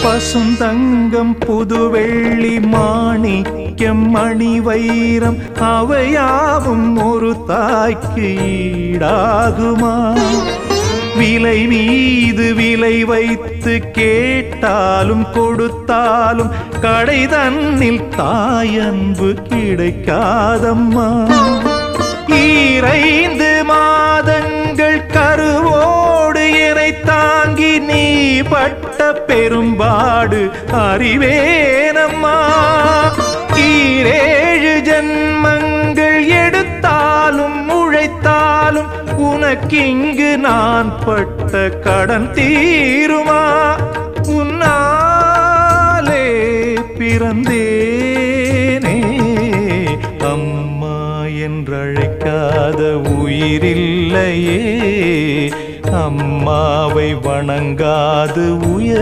பசுந்தங்கம் புதுவெள்ளி மாணிக்கம் மணி வைரம் அவையாவும் ஒரு தாய்க்கு ஈடாகுமா? விலை மீது விலை வைத்து கேட்டாலும் கொடுத்தாலும் கடை தன்னில் தாயன்பு கிடைக்காதம்மா. 2 மாதங்கள் கருவோடு என்னை தாங்கி நீ பட்ட பெரும்பாடு அறிவேனம்மா. 7 ஜன்மங்கள் எடுத்தாலும் உழைத்தாலும் உனக்கிங்கு நான் பட்ட கடன் தீருமா? உன்னாலே பிறந்தேனே, அம்மா என்றழைக்காத உயிரில்லையே. அம்மாவை வணங்காது உயர்